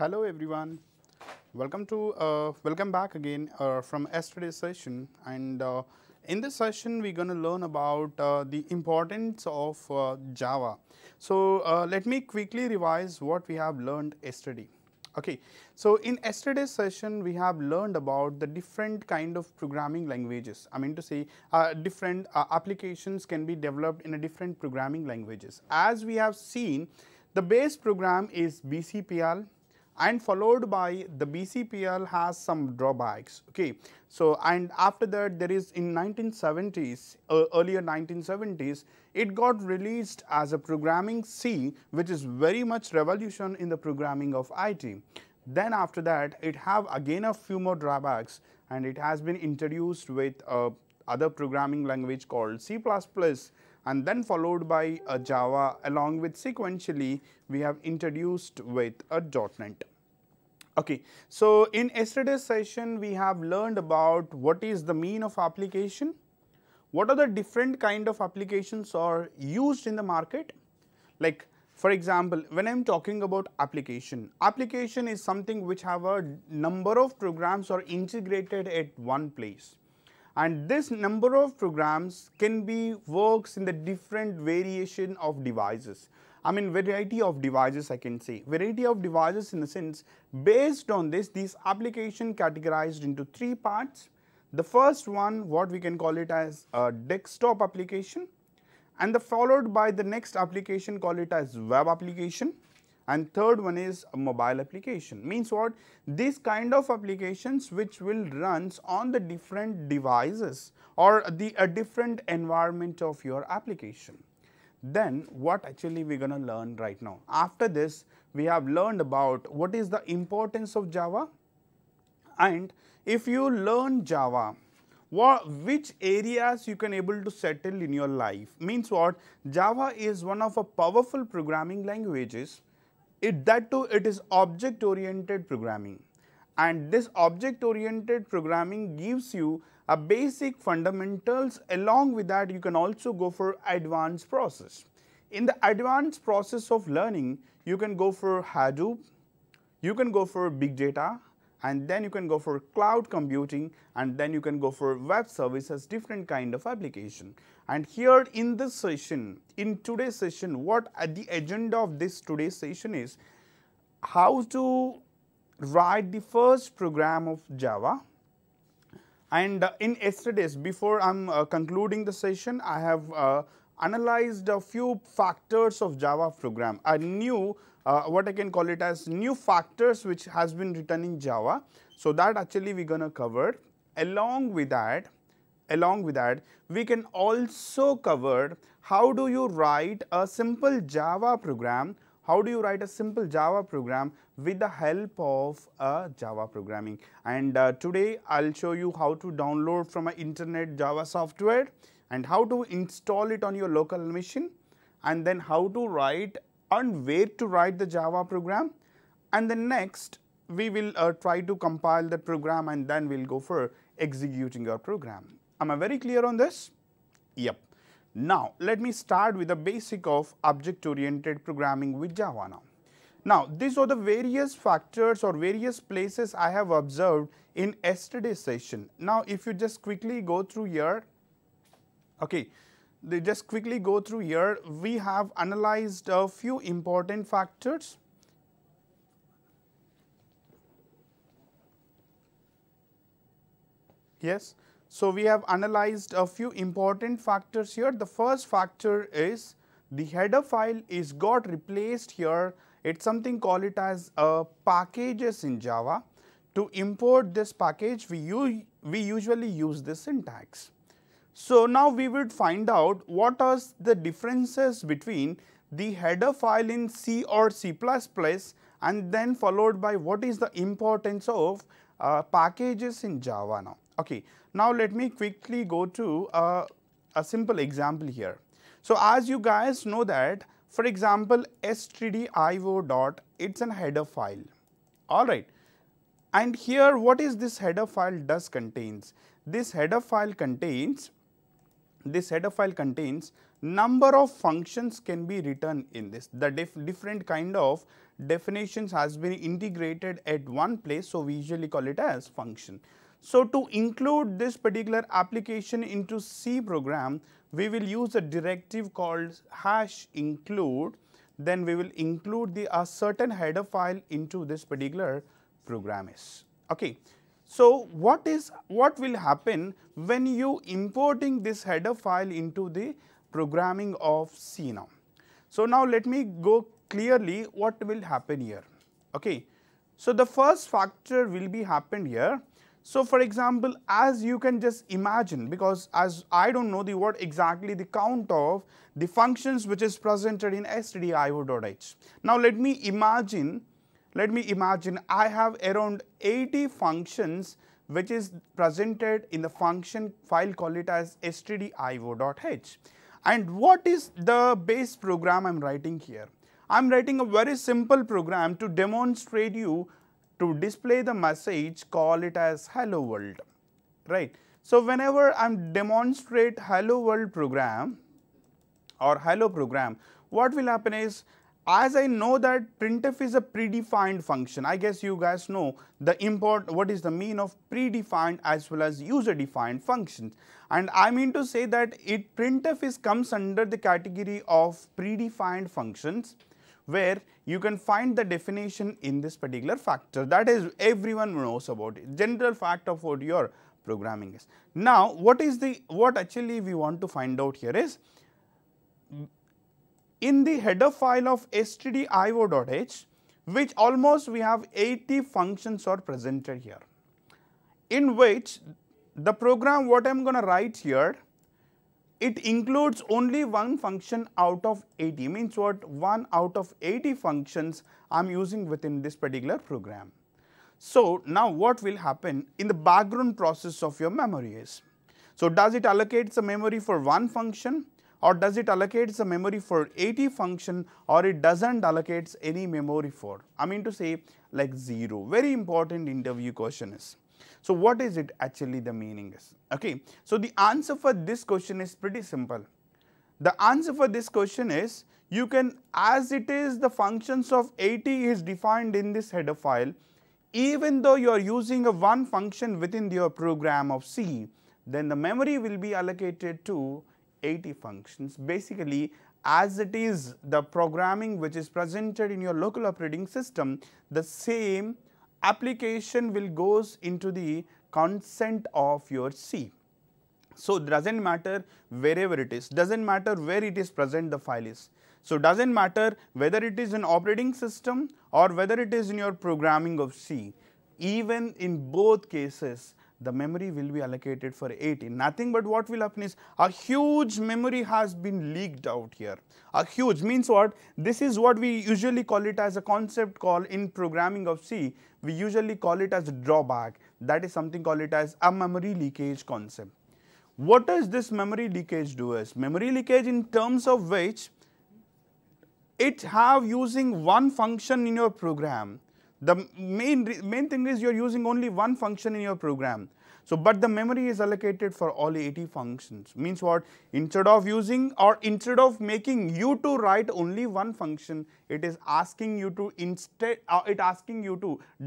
Hello everyone, welcome back again from yesterday's session, and in this session we're going to learn about the importance of Java. So let me quickly revise what we have learned yesterday. Okay, so in yesterday's session we have learned about the different kind of programming languages. I mean to say different applications can be developed in a different programming languages. As we have seen, the base program is BCPL, and followed by the BCPL has some drawbacks. Okay, so and after that there is in 1970s, earlier 1970s, it got released as a programming C, which is very much revolution in the programming of IT. Then after that it have again a few more drawbacks, and it has been introduced with other programming language called C++, and then followed by a Java, along with sequentially we have introduced with a .NET. Okay, so in yesterday's session we have learned about what is the mean of application, what are the different kind of applications are used in the market. Like for example, when I am talking about application is something which have a number of programs are integrated at one place. And this number of programs can be works in the different variation of devices. I mean variety of devices, I can say. Variety of devices in the sense, based on this, these application categorized into three parts. The first one, what we can call it as a desktop application, and the followed by the next application, call it as web application, and third one is a mobile application. Means what? These kind of applications which will runs on the different devices or the different environment of your application. Then what actually we're going to learn right now. After this, we have learned about what is the importance of Java, and if you learn Java, which areas you can able to settle in your life. Means what? Java is one of a powerful programming languages. That too, it is object oriented programming, and this object oriented programming gives you a basic fundamentals. Along with that, you can also go for advanced process. In the advanced process of learning, you can go for Hadoop, you can go for big data, and then you can go for cloud computing, and then you can go for web services, different kind of application. And here in this session, in today's session, what the agenda of this today's session is how to write the first program of Java. And in yesterday's, before I am concluding the session, I have analyzed a few factors of Java program. A new what I can call it as new factors which has been written in Java. So that actually we are going to cover. Along with that, we can also cover how do you write a simple Java program. How do you write a simple Java program with the help of Java programming? And today I will show you how to download from an internet Java software, and how to install it on your local machine, and then how to write and where to write the Java program. And then next we will try to compile the program, and then we will go for executing your program. Am I very clear on this? Yep. Now let me start with the basic of object oriented programming with Java now. Now these are the various factors or various places I have observed in yesterday's session. Now if you just quickly go through here, okay, just quickly go through here, we have analyzed a few important factors. Yes. So we have analyzed a few important factors here. The first factor is the header file is got replaced here. It's something called it as packages in Java. To import this package, we usually use this syntax. So now we would find out what are the differences between the header file in C or C++, and then followed by what is the importance of packages in Java now. Okay. Now let me quickly go to a simple example here. So as you guys know that, for example, stdio dot, it's a header file. All right. And here what is this header file does contains? This header file contains this header file contains number of functions can be written in this. The different kind of definitions has been integrated at one place, so we usually call it as function. So to include this particular application into C program, we will use a directive called #include. Then we will include a certain header file into this particular program is. Okay. So what will happen when you importing this header file into the programming of C now? So now let me go clearly what will happen here. Okay. So the first factor will be happened here. So for example, as you can just imagine, because as I don't know what exactly the count of the functions which is presented in stdio.h. Now let me imagine I have around 80 functions which is presented in the function file, call it as stdio.h. And what is the base program I am writing here? I am writing a very simple program to demonstrate you to display the message, call it as hello world, right. So whenever I am demonstrate hello world program or hello program, what will happen is, as I know that printf is a predefined function, I guess you guys know what is the mean of predefined as well as user defined functions, and I mean to say that printf comes under the category of predefined functions, where you can find the definition in this particular factor. That is, everyone knows about it, general fact of what your programming is. Now what actually we want to find out here is, in the header file of stdio.h, which almost we have 80 functions are presented here, in which the program what I am going to write here, it includes only one function out of 80, means what, 1 out of 80 functions I am using within this particular program. So now what will happen in the background process of your memory is, so does it allocate the memory for one function, or does it allocate the memory for 80 function, or it doesn't allocate any memory for, I mean to say like 0. Very important interview question is. So what is it actually the meaning is? Okay. So the answer for this question is pretty simple. The answer for this question is, you can, as it is the functions of 80 is defined in this header file, even though you are using a one function within your program of C, then the memory will be allocated to 80 functions. Basically, as it is the programming which is presented in your local operating system, the same application will goes into the consent of your C. So it doesn't matter wherever it is, doesn't matter where it is present the file is. So doesn't matter whether it is an operating system or whether it is in your programming of C, even in both cases the memory will be allocated for 80. Nothing but what will happen is, a huge memory has been leaked out here. A huge means what? This is what we usually call it as a concept call in programming of C. We usually call it as a drawback. That is something called it as a memory leakage concept. What does this memory leakage do is? Memory leakage in terms of which it have using one function in your program. The main thing is you are using only one function in your program. So, but the memory is allocated for all 80 functions. Means what? Instead of using or instead of making you to write only one function, it is asking you to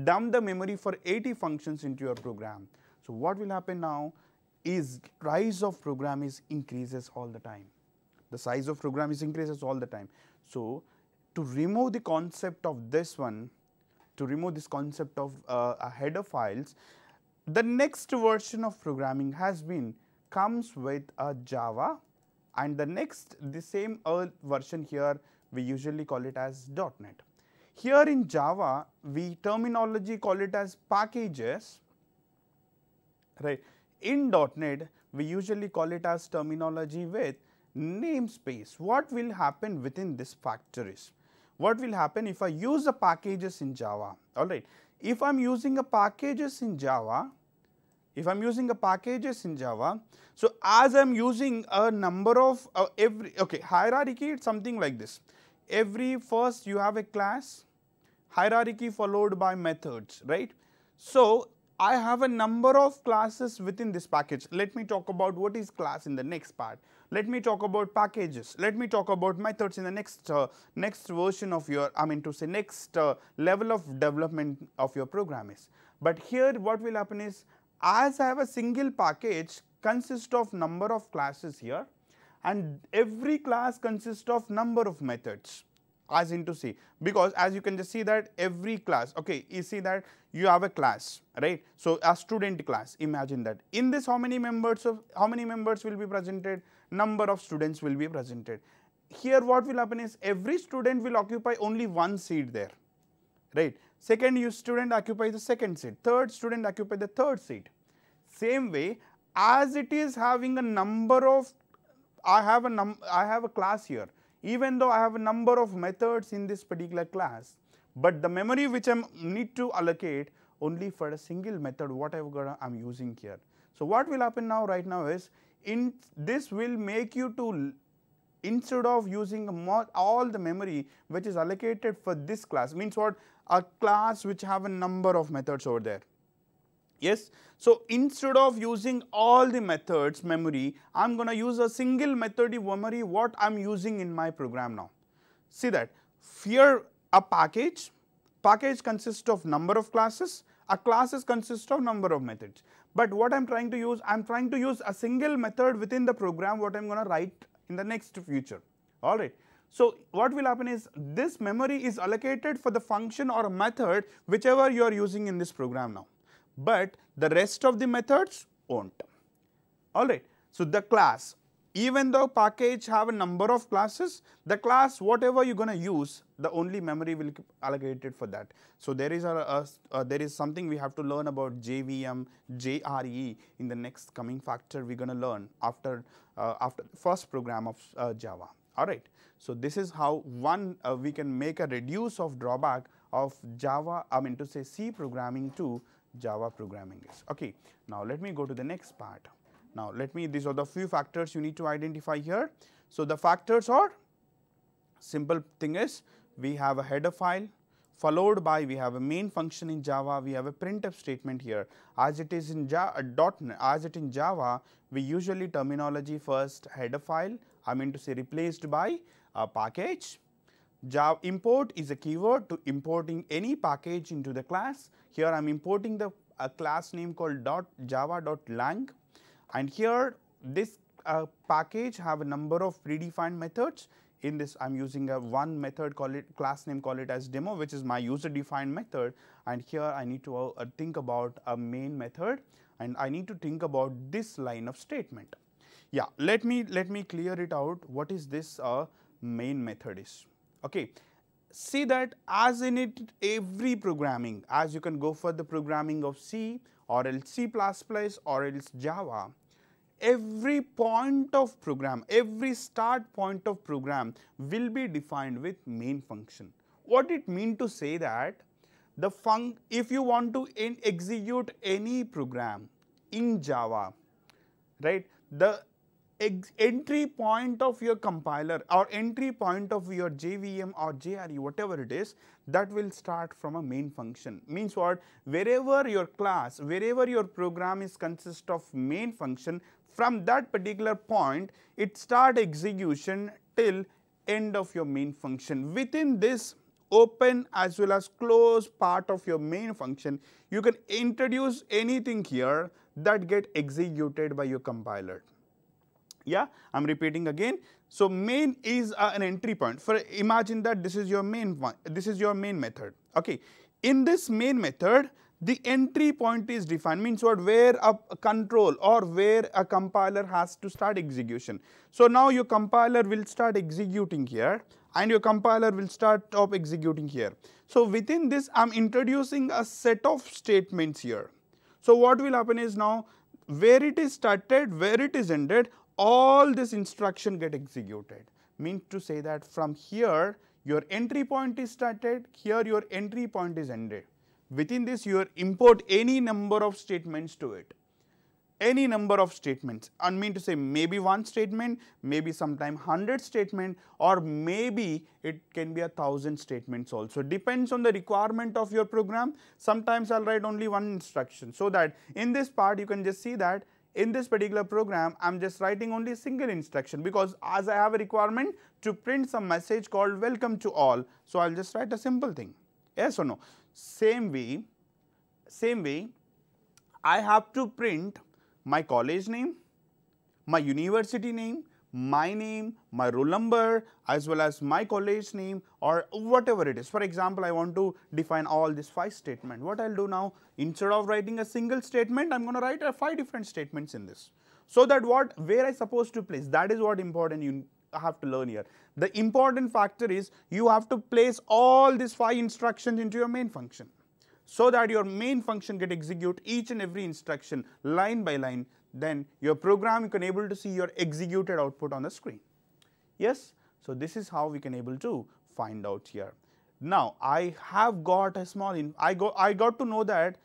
dump the memory for 80 functions into your program. So, what will happen now is size of program is increases all the time. The size of program is increases all the time. So, to remove the concept of this one, to remove this concept of header files, the next version of programming comes with a Java, and the same version here we usually call it as .NET. Here in Java we terminology call it as packages, right. In .NET we usually call it as terminology with namespace. What will happen within this factor is, what will happen if I use the packages in Java? All right. If I am using a packages in Java, so as I am using a number of hierarchy, it's something like this. First you have a class, hierarchy followed by methods, right. So I have a number of classes within this package. Let me talk about what is class in the next part. Let me talk about packages. Let me talk about methods in the next version of your, next level of development of your program is. But here what will happen is, as I have a single package consists of number of classes here, and every class consists of number of methods, as into C, because as you can just see that every class, okay, you see that you have a class, right? So a student class, imagine that in this how many members will be presented, number of students will be presented. Here what will happen is, every student will occupy only one seat there, right? Second student occupies the second seat, third student occupies the third seat. Same way, as it is having a number of, I have a class here, even though I have a number of methods in this particular class, but the memory which I need to allocate only for a single method, whatever I'm using here. So what will happen now right now is, this will make you to, instead of using all the memory which is allocated for this class, means what, a class which have a number of methods over there. Yes, so instead of using all the methods memory, I am going to use a single method memory what I am using in my program now. See that here a package consists of number of classes, a classes consist of number of methods. But what I am trying to use, I am trying to use a single method within the program what I am going to write in the next future. Alright. So what will happen is, this memory is allocated for the function or a method whichever you are using in this program now, but the rest of the methods won't. Alright. So the class, even though package have a number of classes, the class whatever you are going to use, the only memory will be allocated for that. So there is something we have to learn about JVM, JRE in the next coming factor we are going to learn after the first program of Java. Alright. So this is how we can make a reduce of drawback of Java, C programming to Java programming is. Okay. Now let me go to the next part. Now these are the few factors you need to identify here. So the factors are, simple thing is, we have a header file, followed by we have a main function in Java, we have a printf statement here. As it is in Java, we usually terminology first header file, replaced by a package. Java import is a keyword to importing any package into the class. Here I am importing a class name called .java.lang, and here this package have a number of predefined methods. In this I am using a one method, class name, call it as demo, which is my user defined method, and here I need to think about a main method, and I need to think about this line of statement. Yeah, let me clear it out. What is this main method is? Okay, see that as in it every programming, as you can go for the programming of C or else C++ or else Java, every point of program, every start point of program will be defined with main function. What it mean to say that if you want to execute any program in Java, right, the entry point of your compiler or entry point of your JVM or JRE, whatever it is, that will start from a main function. Means what? Wherever your class, wherever your program is consist of main function, from that particular point it start execution till end of your main function. Within this open as well as close part of your main function, you can introduce anything here that get executed by your compiler. Yeah, I am repeating again. So main is an entry point. For imagine that this is your main one, this is your main method. Okay, in this main method, the entry point is defined, means what? Where a control or where a compiler has to start execution. So now your compiler will start executing here, and your compiler will start executing here. So within this, I am introducing a set of statements here. So what will happen is, now where it is started, where it is ended, all this instruction get executed. Means to say that from here your entry point is started, here your entry point is ended. Within this you import any number of statements to it. any number of statements. I mean to say maybe one statement, maybe sometime 100 statement, or maybe it can be 1,000 statements also. Depends on the requirement of your program. Sometimes I'll write only one instruction, so that in this part you can just see that in this particular program I'm just writing only a single instruction, because as I have a requirement to print some message called welcome to all, so I'll just write a simple thing. Yes or no? Same way I have to print my college name, my university name, my roll number, as well as my college name, or whatever it is. For example, I want to define all these 5 statements. What I'll do now, instead of writing a single statement, I'm going to write 5 different statements in this. So that where I supposed to place, that is what important you have to learn here. The important factor is you have to place all these 5 instructions into your main function, so that your main function get execute each and every instruction line by line. Then your program, you can able to see your executed output on the screen. Yes, so this is how we can able to find out here. Now I have got a small I got to know that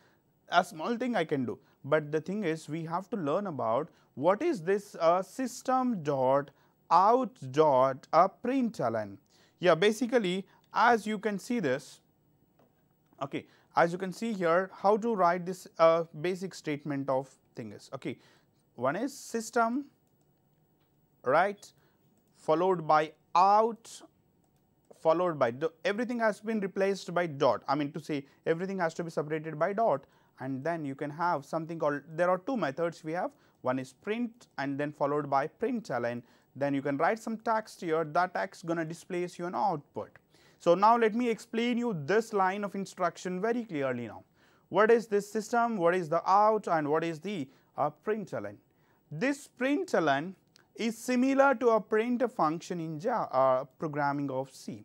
a small thing I can do, but the thing is we have to learn about what is this system dot out dot println. Yeah, basically as you can see this, okay, as you can see here, how to write this basic statement of thing is, okay, one is system, right, followed by out, followed by everything has been replaced by dot. I mean to say everything has to be separated by dot, and then you can have something called, there are 2 methods we have. One is print and then followed by println. Then you can write some text here, that text gonna displays you an output. So now let me explain you this line of instruction very clearly now. What is this system, what is the out, and what is the println? This println is similar to a print function in programming of C,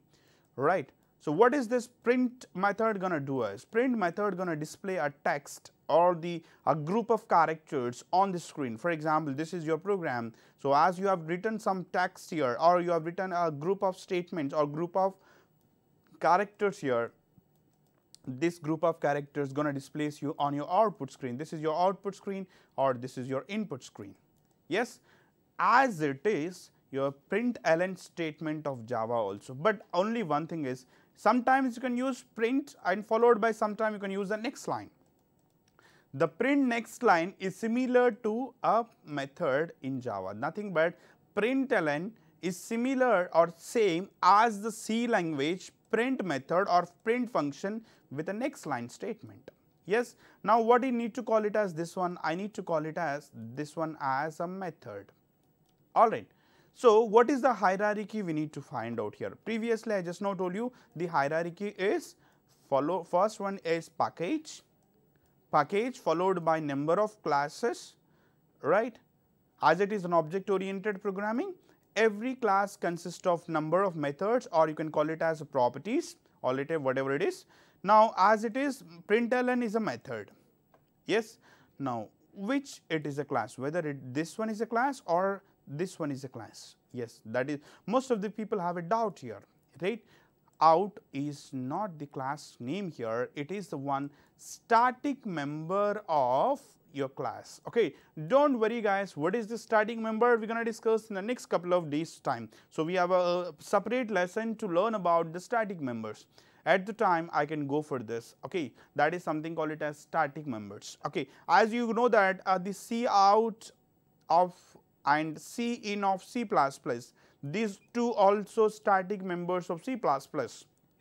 right? So what is this print method gonna do is, print method gonna display a text or a group of characters on the screen. For example, this is your program. So as you have written some text here, or you have written a group of statements or group of characters here, this group of characters gonna displays you on your output screen. This is your output screen, or this is your input screen. Yes, as it is your println statement of Java also. But only one thing is, sometimes you can use print and followed by sometime you can use the next line. The print next line is similar to a method in Java. Nothing but println is similar or same as the C language print method or print function with a next line statement. Yes. Now what do you need to call it as this one? I need to call it as this one as a method. Alright. So what is the hierarchy we need to find out here? Previously I just now told you the hierarchy is first one is package followed by number of classes, right? As it is an object oriented programming, every class consists of number of methods, or you can call it as properties, or whatever it is. Now as it is, println is a method. Yes. Now which it is a class, whether this one is a class or this one is a class. Yes, that is, most of the people have a doubt here, right? Out is not the class name here, it is the one static member of your class. Okay, don't worry guys, what is the static member we're going to discuss in the next couple of days time. So we have a separate lesson to learn about the static members. At the time I can go for this, okay, that is something called it as static members. Okay, as you know that the C out of and C in of C++, these two also static members of C++,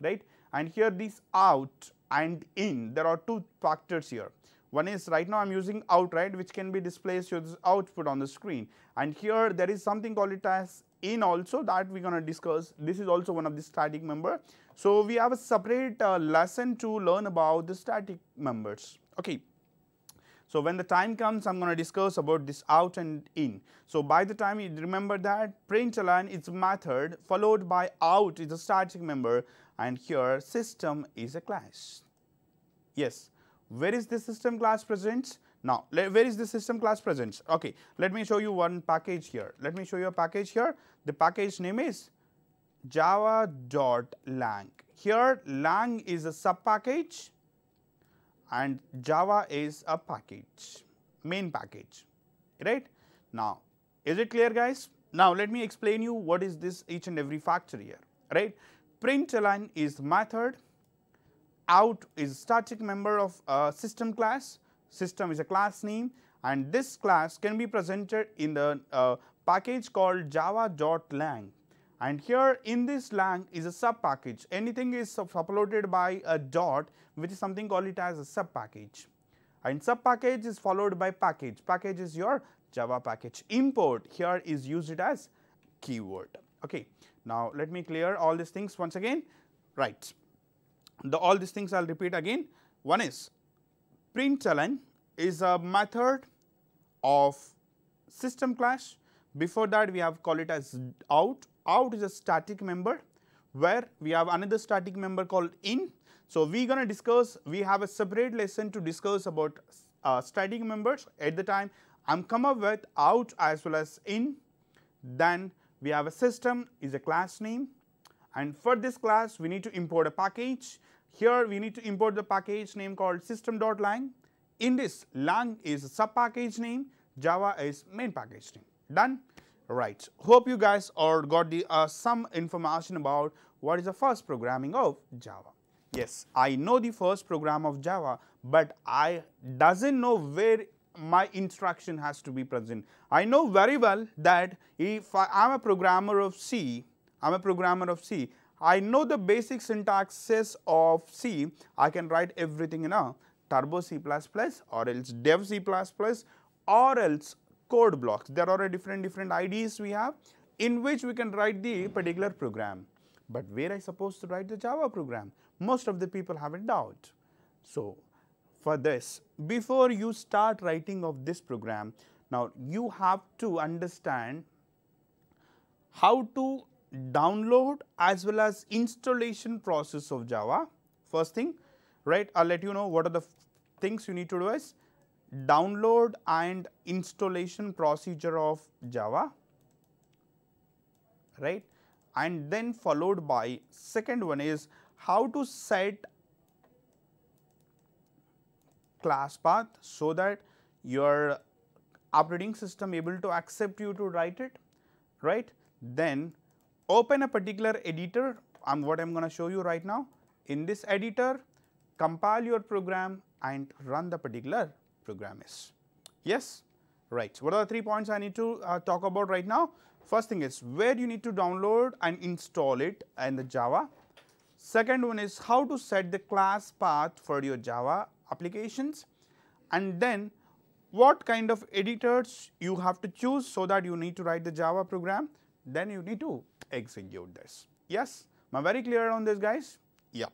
right? And here this out and in, there are 2 factors here. One is, right now I am using out, right, which can be displayed to this output on the screen, and here there is something called it as in also, that we are going to discuss. This is also one of the static member. So we have a separate lesson to learn about the static members. Okay. So when the time comes, I am going to discuss about this out and in. So by the time you remember that println is a method followed by out is a static member, and here system is a class. Yes. Where is this system class present? Now, where is the system class present? Okay, let me show you one package here. Let me show you a package here. The package name is java.lang. Here lang is a sub package and Java is a package, main package. right? Now, is it clear, guys? Now, let me explain you what is this each and every factor here, right? Println is the method, out is static member of system class, system is a class name, and this class can be presented in the package called java.lang. And here in this lang is a sub package. Anything is uploaded by a dot, which is something called it as a sub package. And sub package is followed by package. Package is your Java package. Import here is used as keyword. Okay. Now let me clear all these things once again. Right. All these things I'll repeat again. One is println is a method of system class. Before that we have called it as out. Out is a static member where we have another static member called in. So we gonna discuss, we have a separate lesson to discuss about static members. At the time I'm come up with out as well as in. Then we have a system is a class name, and for this class we need to import a package. Here we need to import the package name called system.lang. In this, lang is a sub package name, Java is main package name. Done? Right. Hope you guys all got the some information about what is the first programming of Java. Yes, I know the first program of Java, but I doesn't know where my instruction has to be present. I know very well that if I am a programmer of C, I know the basic syntaxes of C. I can write everything in a Turbo C++ or else Dev C++ or else code blocks. There are different IDEs we have in which we can write the particular program. But where I supposed to write the Java program? Most of the people have a doubt. So for this, before you start writing of this program, now you have to understand how to download as well as installation process of Java. First thing, right, I'll let you know what are the things you need to do is download and installation procedure of Java, right, and then followed by second one is how to set class path so that your operating system able to accept you to write it, right. Then open a particular editor, what I'm going to show you right now. In this editor, compile your program and run the particular program is. Yes, right. What are the 3 points I need to talk about right now? First thing is where you need to download and install it in the Java. Second one is how to set the class path for your Java applications, and then what kind of editors you have to choose so that you need to write the Java program, then you need to execute this. Yes, am I very clear on this, guys? Yeah.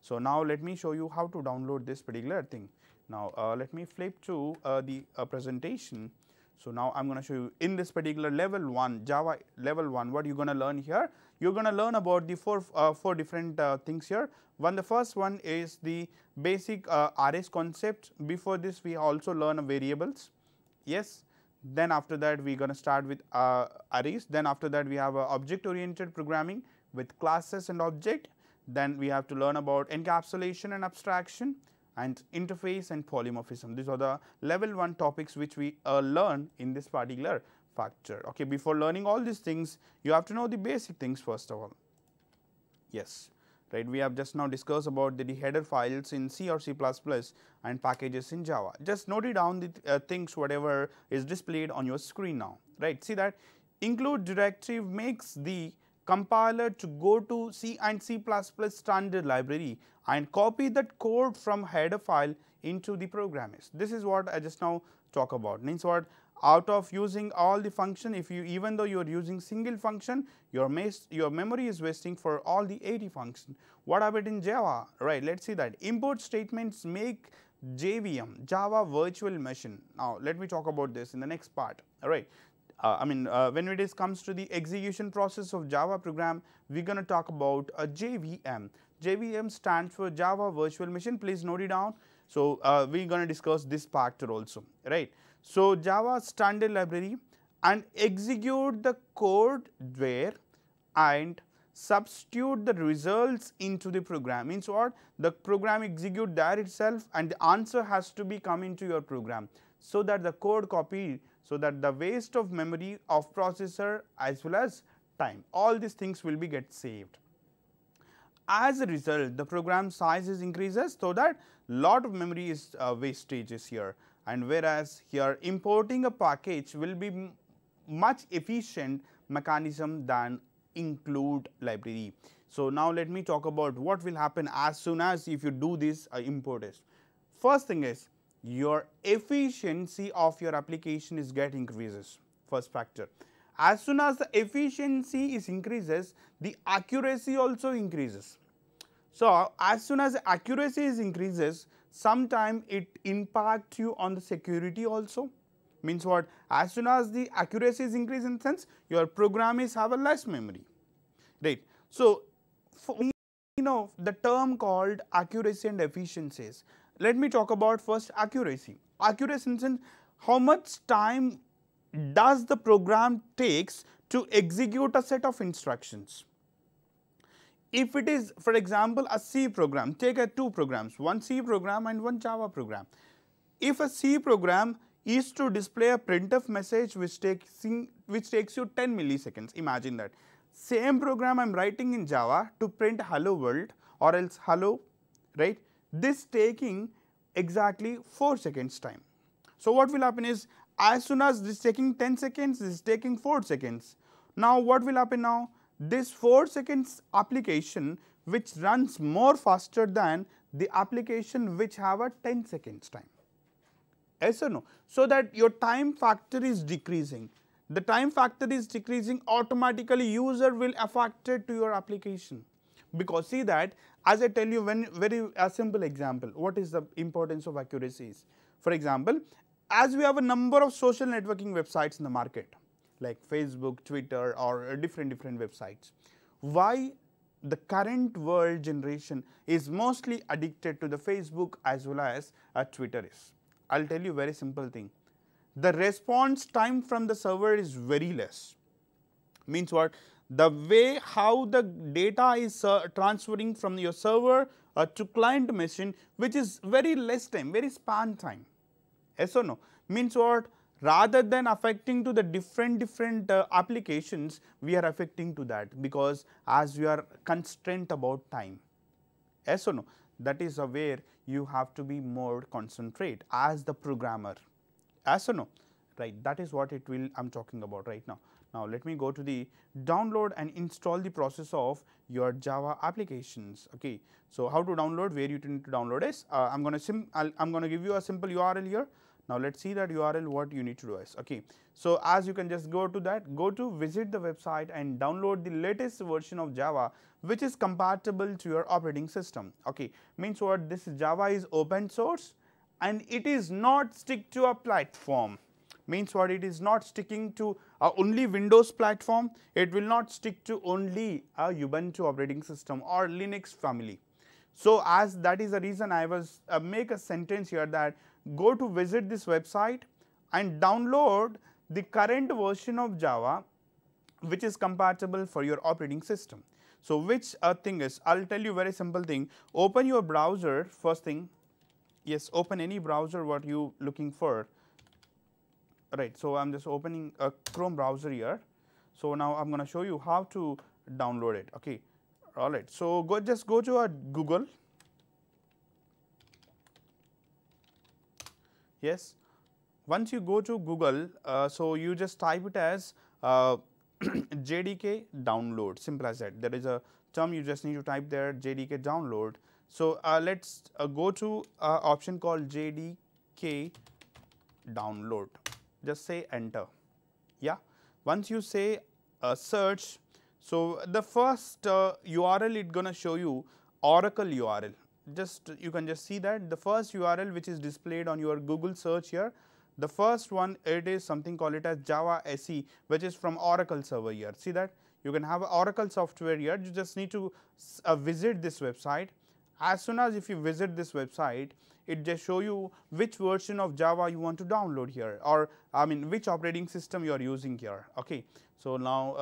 So now let me show you how to download this particular thing. Now let me flip to the presentation. So now I'm going to show you in this particular level 1, Java level 1, what you're going to learn here. You're going to learn about the four different things here. The first one is the basic arrays concept. Before this we also learn variables. Yes. Then after that we are going to start with arrays. Then after that we have object oriented programming with classes and object. Then we have to learn about encapsulation and abstraction and interface and polymorphism. These are the level 1 topics which we learn in this particular factor. Okay, before learning all these things, you have to know the basic things first of all. Yes, right. We have just now discussed about the header files in C or C++ and packages in Java. Just note it down the things whatever is displayed on your screen now. Right. See that include directive makes the compiler to go to C and C++ standard library and copy that code from header file into the program. This is what I just now talk about. Means what, out of using all the function, if you even though you are using single function, your memory is wasting for all the 80 function. What about in Java? Right, let's see that. Import statements make JVM, Java Virtual Machine. Now let me talk about this in the next part. All right. When it comes to the execution process of Java program, we're going to talk about a JVM. JVM stands for Java Virtual Machine. Please note it down. So we're going to discuss this factor also, right? So Java standard library and execute the code there and substitute the results into the program. Means what? The program execute there itself and the answer has to be come into your program so that the code copy so that the waste of memory of processor as well as time, all these things will be get saved. As a result, the program size is increases, so that lot of memory is wastages here, and whereas here importing a package will be much efficient mechanism than include library. So now let me talk about what will happen as soon as if you do this import is. First thing is your efficiency of your application is get increases, first factor. As soon as the efficiency is increases, the accuracy also increases. So as soon as the accuracy is increases, sometime it impacts you on the security also. Means what? As soon as the accuracy is increased, in sense your program is have a less memory, right? So for the term called accuracy and efficiencies. Let me talk about first accuracy. Accuracy in sense how much time does the program takes to execute a set of instructions. If it is, for example, a C program, take two programs, one C program and one Java program. If a C program is to display a printf message which takes you 10 milliseconds, imagine that. Same program I am writing in Java to print hello world or else hello, right? This taking exactly 4 seconds time. So what will happen is, as soon as this taking 10 seconds, this is taking 4 seconds. Now what will happen now? This 4 seconds application which runs more faster than the application which have a 10 seconds time. Yes or no? So that your time factor is decreasing. The time factor is decreasing, automatically user will affected to your application. Because see that, as I tell you, when very a simple example, what is the importance of accuracies? For example, as we have a number of social networking websites in the market, like Facebook, Twitter, or different websites. Why the current world generation is mostly addicted to the Facebook as well as Twitter is? I'll tell you very simple thing. The response time from the server is very less. Means what? The way how the data is transferring from your server to client machine, which is very less time, very span time. Yes or no? Means what? Rather than affecting to the different applications, we are affecting to that, because as we are constrained about time. Yes or no? That is where you have to be more concentrate as the programmer. Yes or no? Right, that is what it will I'm talking about right now. Now let me go to the download and install the process of your Java applications. Okay, so how to download, where you need to download is I'm going to give you a simple URL here. Now let's see that URL, what you need to do is, okay. So as you can just go to that, go to visit the website and download the latest version of Java which is compatible to your operating system. Okay, means what? This Java is open source and it is not stick to a platform. Means what? It is not sticking to only Windows platform. It will not stick to only a Ubuntu operating system or Linux family. So as that is the reason I was make a sentence here that go to visit this website and download the current version of Java which is compatible for your operating system. So which thing is, I'll tell you very simple thing. Open your browser first thing. Yes, open any browser what you looking for. Right, so I'm just opening a Chrome browser here. So now I'm going to show you how to download it. Okay, all right. So just go to Google. Yes, once you go to Google, so you just type it as JDK download. Simple as that. There is a term you just need to type there, JDK download. So let's go to option called JDK download. Just say enter. Yeah, once you say search, so the first URL it gonna show you Oracle URL. Just you can just see that the first URL which is displayed on your Google search here, the first one, it is something called it as Java SE, which is from Oracle server here. See that you can have Oracle software here. You just need to visit this website. As soon as if you visit this website, it just show you which version of Java you want to download here, or I mean which operating system you are using here. Okay, so now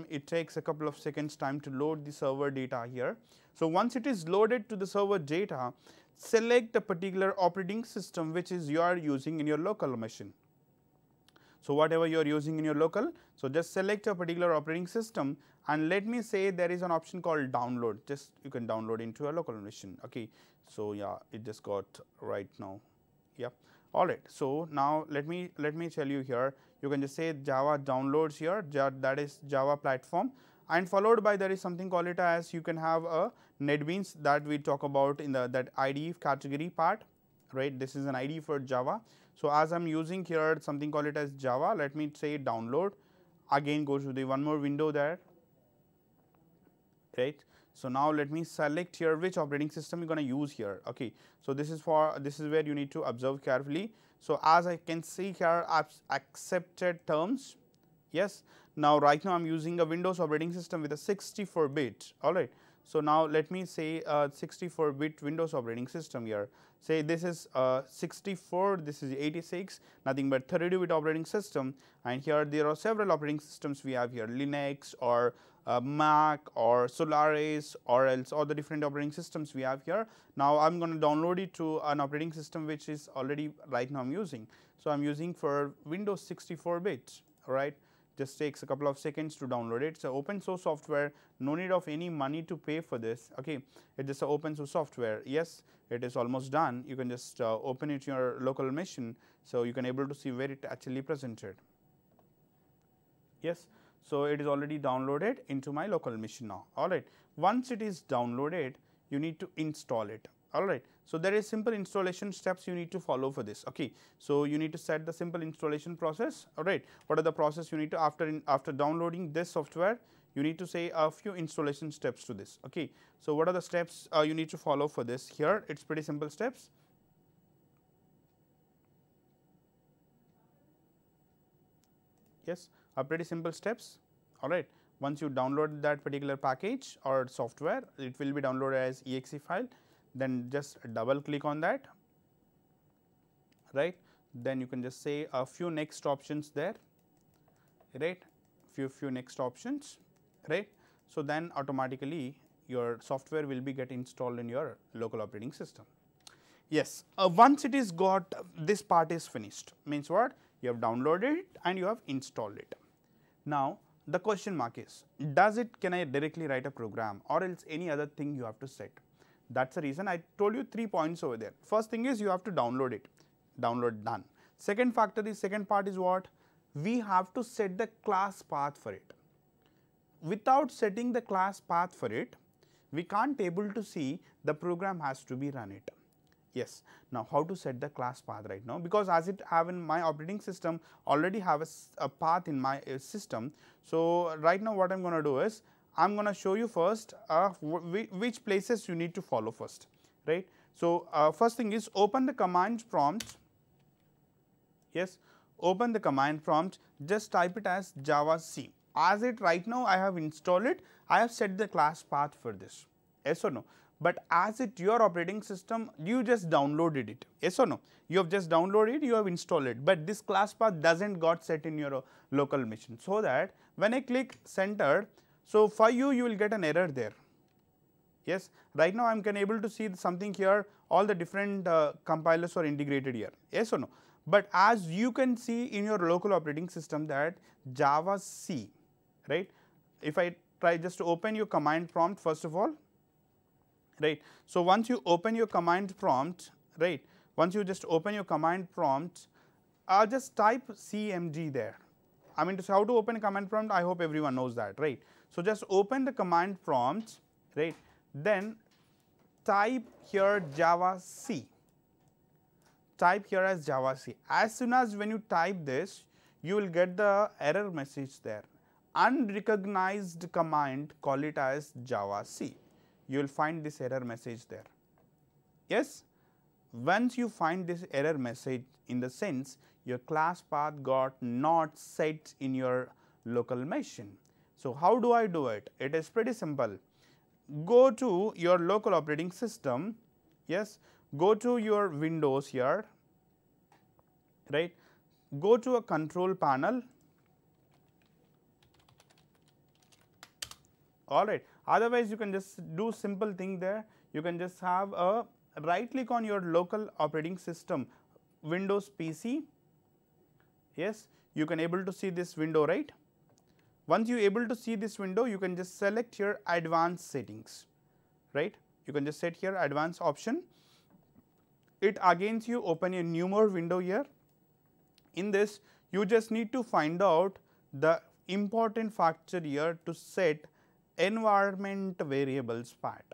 it takes a couple of seconds time to load the server data here. So once it is loaded to the server data, select a particular operating system which is you are using in your local machine. So, whatever you are using in your local, so just select a particular operating system, and let me say there is an option called download, just you can download into a local machine. Okay. So, yeah, it just got right now. Yep. All right. So, now let me tell you here, you can just say Java downloads here, that is Java platform, and followed by there is something called it as, you can have a NetBeans that we talk about in the that IDE category part, right. This is an IDE for Java. So, as I am using here something called it as Java, let me say download, again go to the one more window there, right. So, now let me select here which operating system you are going to use here. Okay. So, this is where you need to observe carefully. So, as I can see here, accepted terms, yes. Now, right now I am using a Windows operating system with a 64-bit, all right. So, now let me say 64-bit Windows operating system here. Say this is 64, this is 86, nothing but 32-bit operating system, and here there are several operating systems we have here, Linux or Mac or Solaris, or else all the different operating systems we have here. Now, I am going to download it to an operating system which is already right now I am using. So, I am using for Windows 64-bit, all right. Just takes a couple of seconds to download it. So, open source software, no need of any money to pay for this. Okay, it is a open source software. Yes, it is almost done. You can just open it in your local machine. So, you can able to see where it actually presented. Yes, so it is already downloaded into my local machine now. All right, once it is downloaded, you need to install it. All right. So, there is simple installation steps you need to follow for this. Okay. So, you need to set the simple installation process. All right. What are the process you need to, after downloading this software, you need to say a few installation steps to this. Okay. So, what are the steps you need to follow for this? Here it is pretty simple steps. Yes, pretty simple steps. All right. Once you download that particular package or software, it will be downloaded as exe file. Then just double click on that, right. Then you can just say a few next options there, right, few next options, right. So, then automatically your software will be get installed in your local operating system. Yes, once it is got, this part is finished, means what, you have downloaded it and you have installed it. Now, the question mark is, can I directly write a program, or else any other thing you have to set? That is the reason I told you 3 points over there. First thing is you have to download it, download done. Second part is what? We have to set the class path for it. Without setting the class path for it, we can't able to see the program has to be run it. Yes. Now, how to set the class path right now? Because as it have in my operating system already have a path in my system. So, right now what I am going to do is, I am going to show you first which places you need to follow first, right. So, first thing is open the command prompt, yes, open the command prompt, just type it as Java C. As it right now I have installed it, I have set the class path for this, yes or no. But as it your operating system, you just downloaded it, yes or no, you have just downloaded it, you have installed it, but this class path does not got set in your local machine. So, that when I click center, so for you will get an error there. Yes, right now I am able to see something here, all the different compilers are integrated here, yes or no. But as you can see in your local operating system that Java C, right. If I try just to open your command prompt first of all, right. So, once you open your command prompt, right, once you just open your command prompt, just type CMD there. I mean to say how to open a command prompt, I hope everyone knows that, right. So, just open the command prompt, right, then type here Java C, type here as Java C. As soon as when you type this, you will get the error message there, unrecognized command, call it as Java C. You will find this error message there, yes. Once you find this error message, in the sense your class path got not set in your local machine. So, how do I do it? It is pretty simple. Go to your local operating system, yes, go to your Windows here, right, go to a control panel, all right. Otherwise, you can just do simple thing there, you can just have a right click on your local operating system, Windows PC, yes, you can able to see this window, right? Once you able to see this window, you can just select here advanced settings, right? You can just set here advanced option. It again you open a new more window here. In this, you just need to find out the important factor here to set environment variables part.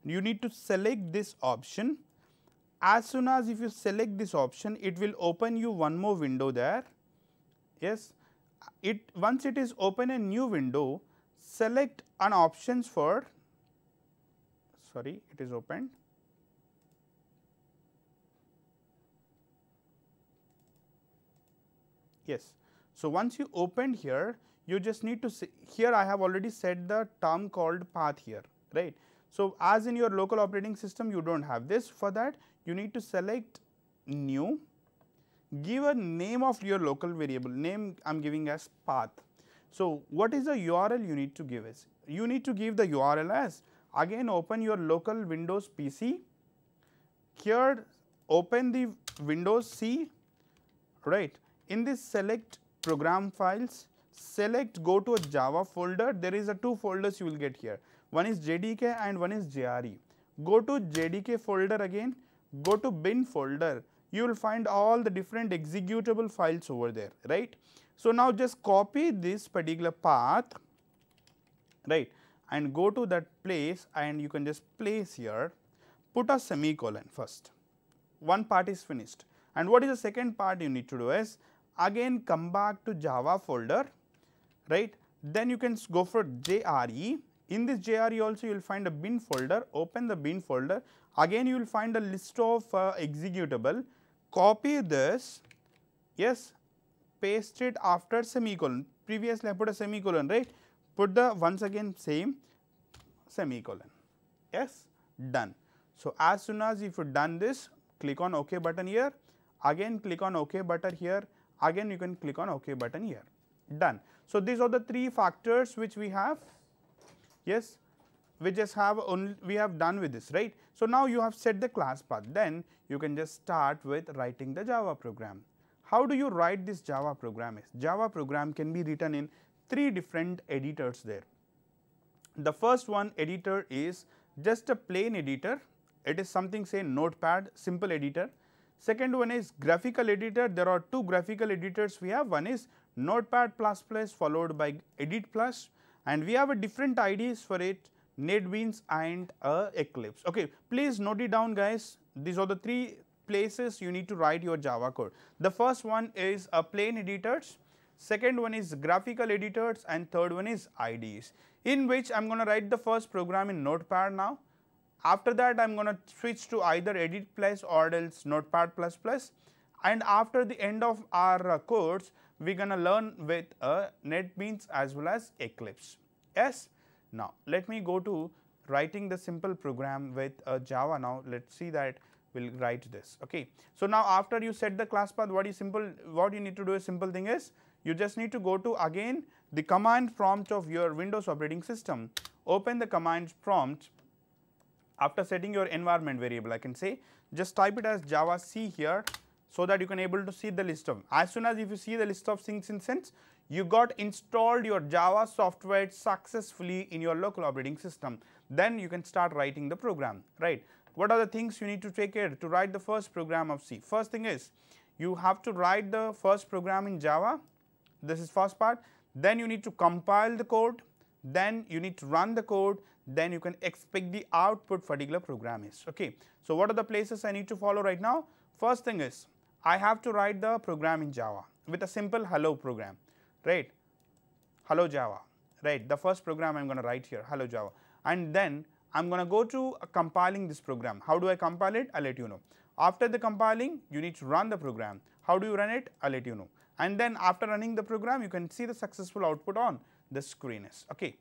You need to select this option. As soon as if you select this option, it will open you one more window there. Yes, once it is open a new window, select an options for, sorry, it is opened. Yes. So, once you opened here, you just need to see, here I have already set the term called path here, right. So, as in your local operating system, you do not have this. For that, you need to select new, give a name of your local variable, name I am giving as path. So, what is the URL you need to give is? You need to give the URL as, again open your local Windows PC, here open the Windows C, right. In this select program files, select go to a Java folder. There is a two folders you will get here. One is JDK and one is JRE. Go to JDK folder again, go to bin folder. You will find all the different executable files over there, right. So, now just copy this particular path, right, and go to that place and you can just place here, put a semicolon first. One part is finished. And what is the second part you need to do is, again come back to Java folder, right. Then you can go for JRE. In this JRE also you will find a bin folder, open the bin folder, again you will find a list of executable, copy this, yes, paste it after semicolon, previously I put a semicolon, right, put the once again same semicolon, yes, done. So, as soon as if you done this, click on OK button here, again click on OK button here, again you can click on OK button here, done. So, these are the three factors which we have, yes, we just have only we have done with this, right. So, now you have set the class path, then you can just start with writing the Java program. How do you write this Java program? Java program can be written in three different editors there. The first one editor is just a plain editor, it is something say Notepad, simple editor. Second one is graphical editor. There are two graphical editors we have. One is Notepad++ followed by Edit+, and we have a different IDs for it, NetBeans and Eclipse. Okay, please note it down, guys. These are the three places you need to write your Java code. The first one is a plain editors, second one is graphical editors, and third one is IDs, in which I am going to write the first program in Notepad now. After that, I am going to switch to either Edit+ or else Notepad++, and after the end of our course, we are going to learn with NetBeans as well as Eclipse. Yes. Now, let me go to writing the simple program with Java now. Let us see that we will write this. Okay. So, now after you set the class path, what you need to do is simple thing is, you just need to go to again the command prompt of your Windows operating system, open the command prompt. After setting your environment variable, I can say just type it as Java C here, so that you can able to see the list of, as soon as if you see the list of things instance, you got installed your Java software successfully in your local operating system, then you can start writing the program, right. What are the things you need to take care to write the first program of C? First thing is, you have to write the first program in Java, this is first part, then you need to compile the code, then you need to run the code, then you can expect the output particular program is. Okay. So, what are the places I need to follow right now? First thing is, I have to write the program in Java with a simple hello program, right, hello Java, right, the first program I am going to write here, hello Java, and then I am going to go to compiling this program. How do I compile it? I will let you know. After the compiling, you need to run the program. How do you run it? I will let you know. And then after running the program, you can see the successful output on the screen is. Okay.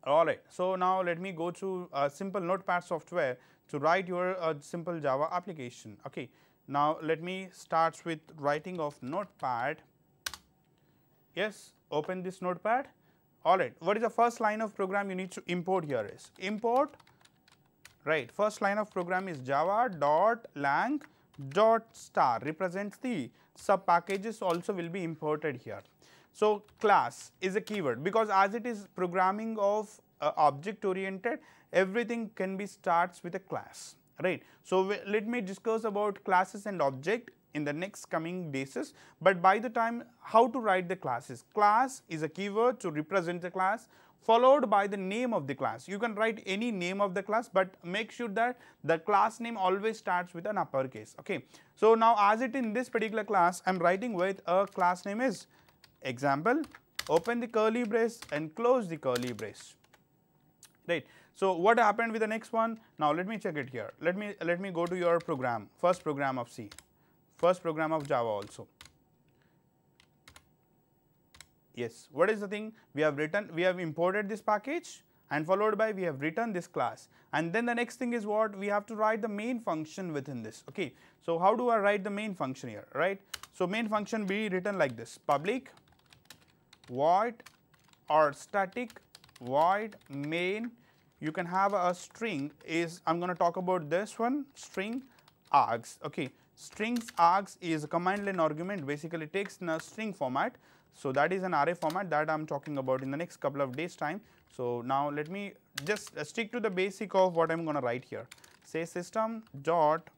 Alright, so now let me go to simple Notepad software to write your simple Java application. Okay. Now let me start with writing of Notepad. Yes, open this Notepad. Alright, what is the first line of program you need to import here is import, right, first line of program is java.lang dot star represents the sub packages also will be imported here. So, class is a keyword because as it is programming of object oriented, everything can be starts with a class, right. So, let me discuss about classes and object in the next coming days, but by the time how to write the classes. Class is a keyword to represent the class followed by the name of the class. You can write any name of the class, but make sure that the class name always starts with an uppercase. Okay. So, now as it in this particular class I am writing with a class name is example, open the curly brace and close the curly brace, right. So, what happened with the next one? Now, let me check it here. Let me go to your program, first program of C, first program of Java also. Yes, what is the thing? We have written, we have imported this package and followed by we have written this class, and then the next thing is what? We have to write the main function within this. Okay. So, how do I write the main function here, right? So, main function be written like this: public void or static void main. You can have a string is, I am going to talk about this one, string args. Okay. Strings args is a command line argument, basically takes in a string format. So, that is an array format that I am talking about in the next couple of days time. So, now let me just stick to the basic of what I am going to write here. Say system dot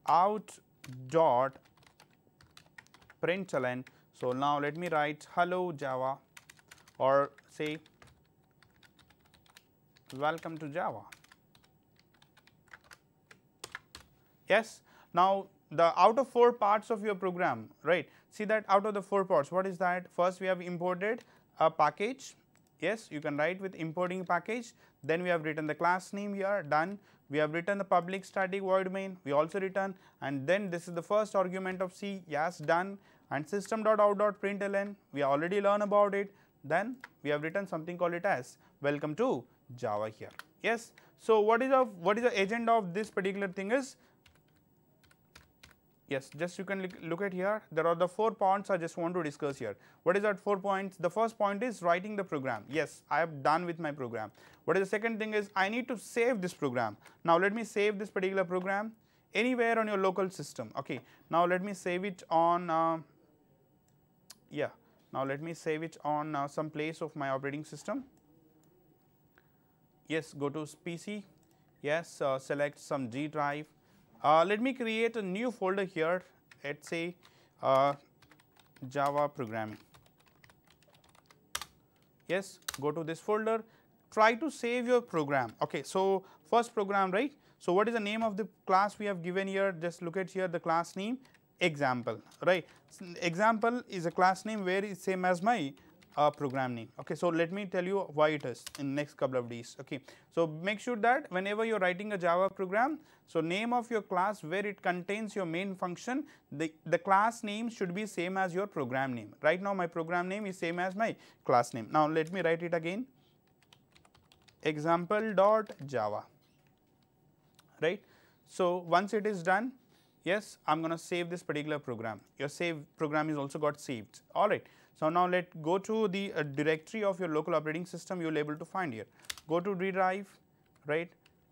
out dot println. So, now let me write hello Java or say welcome to Java. Yes. Now, the out of 4 parts of your program, right, see that out of the 4 parts, what is that? First we have imported a package, yes, you can write with importing package, then we have written the class name here, done, we have written the public static void main, we also written, and then this is the first argument of C, yes, done, and system.out.println, we already learned about it, then we have written something called it as welcome to Java here, yes. So, what is the agenda of this particular thing is, yes, just you can look at here, there are the 4 points I just want to discuss here. What is that 4 points? The first point is writing the program. Yes, I have done with my program. What is the second thing is I need to save this program. Now, let me save this particular program anywhere on your local system. Okay. Now, let me save it on, now let me save it on some place of my operating system. Yes, go to PC, yes, select some G drive. Let me create a new folder here, let us say Java programming. Yes, go to this folder, try to save your program. Okay, so first program, right. So, what is the name of the class we have given here? Just look at here the class name example, right. Example is a class name where it's same as my program name. Okay, so let me tell you why it is in next couple of days. Okay, so make sure that whenever you are writing a Java program, so name of your class where it contains your main function, the class name should be same as your program name. Right now my program name is same as my class name. Now let me write it again, example.java, right. So once it is done, yes, I am going to save this particular program. Your save program is also got saved. All right. So now let go to the directory of your local operating system you will able to find here. Go to D drive, right.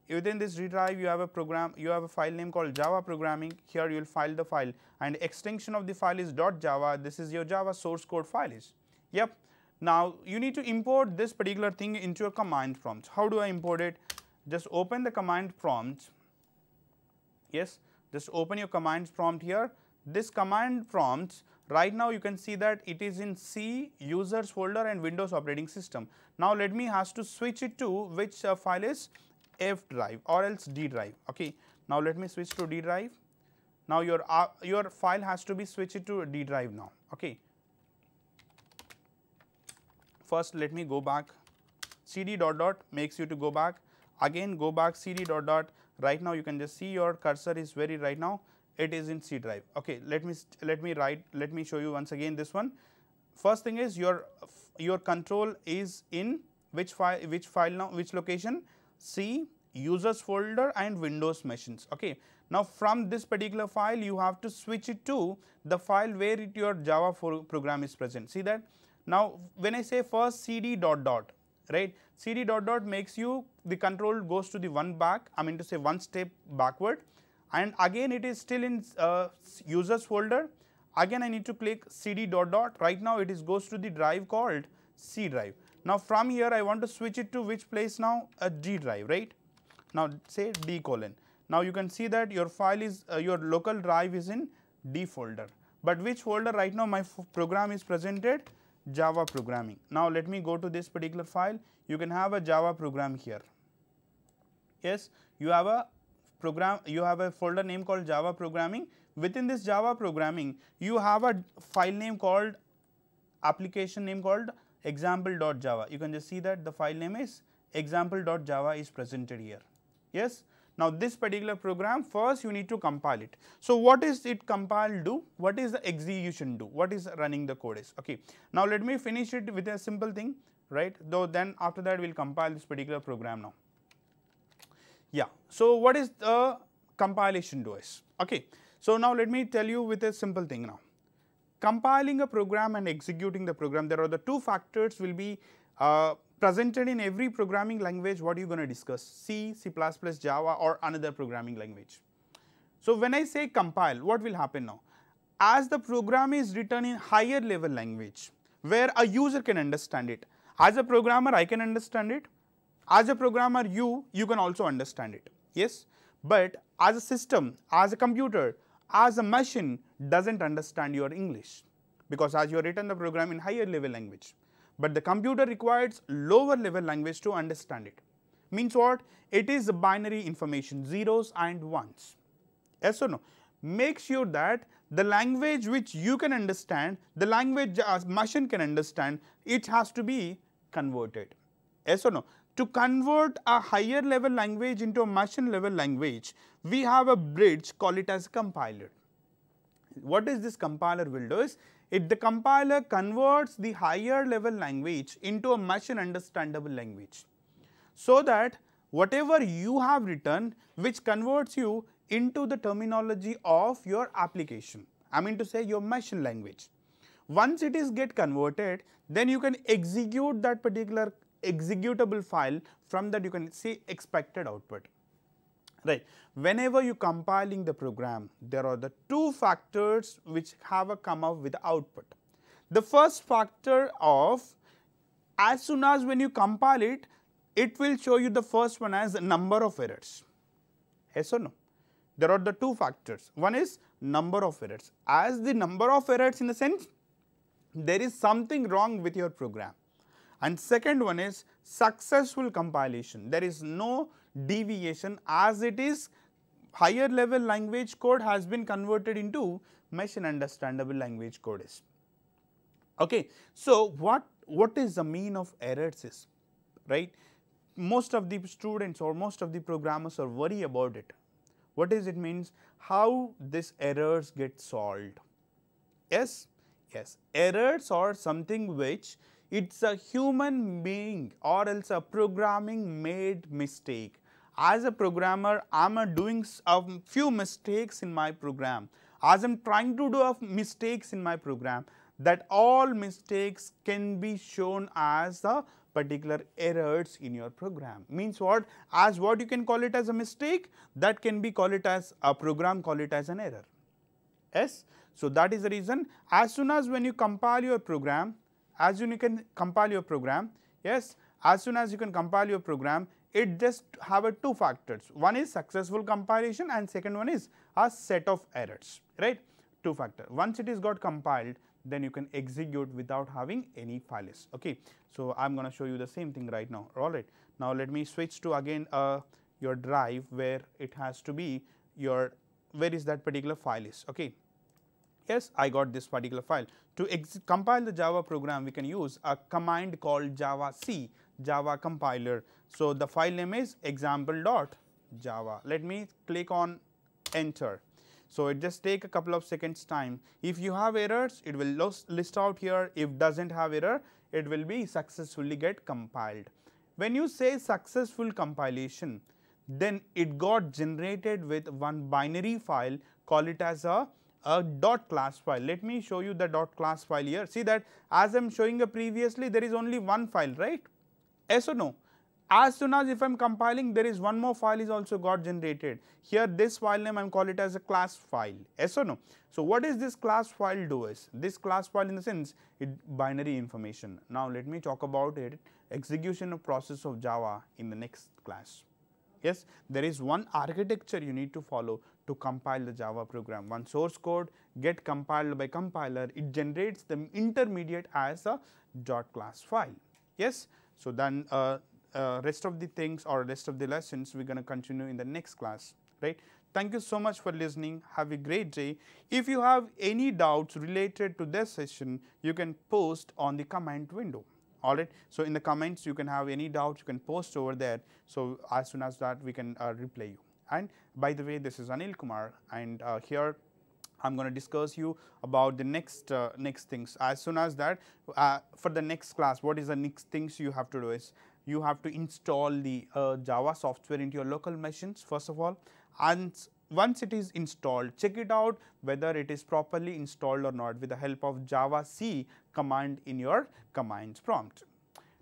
Within this D drive you have a program, you have a file name called Java programming. Here you will file the file and extension of the file is .java. This is your Java source code file is. Yep. Now you need to import this particular thing into a command prompt. How do I import it? Just open the command prompt. Yes, just open your command prompt here. This command prompt, right now you can see that it is in C users folder and Windows operating system. Now let me has to switch it to which file is F drive or else D drive. Okay. Now let me switch to D drive. Now your file has to be switched to D drive now. Okay. First let me go back, cd dot dot makes you to go back, again go back cd dot dot. Right now you can just see your cursor is very right now it is in C drive. Okay, let me show you once again this one. First thing is your control is in which file now, which location? C users folder and Windows machines. Okay. Now from this particular file you have to switch it to the file where your Java program is present. See that? Now when I say first cd dot dot, right, cd dot dot makes you the control goes to the one step backward. and again it is still in users folder. Again I need to click cd dot dot. Right now it is goes to the drive called C drive. Now from here I want to switch it to which place now? A D drive, right? Now say D colon. Now you can see that your file is your local drive is in D folder, but which folder right now my program is presented? Java programming. Now let me go to this particular file. You can have a Java program here. Yes, you have a program, you have a folder name called Java programming. Within this Java programming, you have a file name called, application name called example.java. You can just see that the file name is example.java is presented here. Yes. Now this particular program, first you need to compile it. So what is it compile do? What is the execution do? What is running the code is? Okay. Now let me finish it with a simple thing, right? Though then after that we'll compile this particular program now. Yeah. So what is the compilation do is? Okay. So now let me tell you with a simple thing now. Compiling a program and executing the program, there are the two factors will be presented in every programming language. What are you going to discuss? C, C++, Java or another programming language. So when I say compile, what will happen now? As the program is written in higher level language where a user can understand it. As a programmer I can understand it. As a programmer you can also understand it. Yes. But as a system, as a computer, as a machine doesn't understand your English, because as you have written the program in higher level language, but the computer requires lower level language to understand it. Means what? It is binary information, zeros and ones. Yes or no? Make sure that the language which you can understand, the language a machine can understand, it has to be converted. Yes or no? To convert a higher level language into a machine level language, we have a bridge, call it as a compiler. What is this compiler will do is, the compiler converts the higher level language into a machine understandable language, so that whatever you have written, which converts you into the terminology of your application, I mean to say your machine language. Once it is get converted, then you can execute that particular executable file. From that you can see expected output. Right. Whenever you compiling the program, there are the two factors which have a come up with the output. The first factor of, as soon as when you compile it, it will show you the first one as number of errors. Yes or no? There are the two factors. One is number of errors. As the number of errors in the sense, there is something wrong with your program. And second one is successful compilation. There is no deviation, as it is higher level language code has been converted into machine understandable language code is. Okay. So what is the mean of errors is, right? Most of the students or most of the programmers are worried about it. What is it means? How these errors get solved? Yes, yes. Errors are something which it's a human being or else a programming made mistake. As a programmer, I am doing a few mistakes in my program. As I am trying to do mistakes in my program, that all mistakes can be shown as the particular errors in your program. Means what? As what you can call it as a mistake, that can be call it as a program, call it as an error. Yes. So that is the reason, as soon as when you compile your program, as soon you can compile your program, yes, as soon as you can compile your program, it just have a two factors. One is successful compilation and second one is a set of errors, right? Two factor. Once it is got compiled, then you can execute without having any files. Okay. So I am going to show you the same thing right now. All right. Now let me switch to again your drive where it has to be your, where is that particular file is. Okay. Yes, I got this particular file. To compile the Java program, we can use a command called javac, Java compiler. So the file name is example.java. Let me click on enter. So it just take a couple of seconds time. If you have errors, it will list out here. If doesn't have error, it will be successfully get compiled. When you say successful compilation, then it got generated with one binary file, call it as a dot class file. Let me show you the dot class file here. See that as I am showing you previously, there is only one file, right? Yes or no? as soon as if I am compiling, there is one more file is also got generated. Here this file name I am call it as a class file, yes or no. So what is this class file do is, this class file in the sense it binary information. Now let me talk about it, execution of process of Java in the next class. Yes, there is one architecture you need to follow to compile the Java program. One source code get compiled by compiler, it generates the intermediate as a .class file. Yes, so then rest of the things or rest of the lessons we are going to continue in the next class, right. Thank you so much for listening. Have a great day. If you have any doubts related to this session, you can post on the comment window. All right. So in the comments, you can have any doubts, you can post over there. So as soon as that, we can reply you. And by the way, this is Anil Kumar, and here I'm going to discuss you about the next things. As soon as that, for the next class, what is the next things you have to do is, you have to install the Java software into your local machines first of all, and once it is installed, check it out whether it is properly installed or not with the help of Java C command in your commands prompt.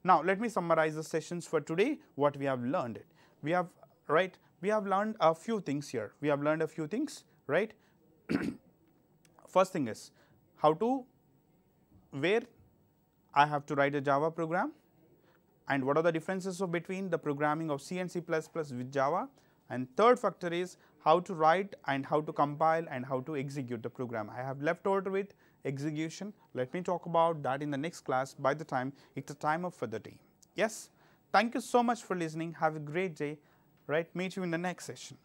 Now let me summarize the sessions for today. What we have learned, we have learned a few things here. We have learned a few things, right? First thing is where I have to write a Java program, and what are the differences between the programming of C and C++ with Java. And third factor is how to write and how to compile and how to execute the program. I have left over with execution. Let me talk about that in the next class by the time it's the time up for the day. Yes, thank you so much for listening. Have a great day. Right, meet you in the next session.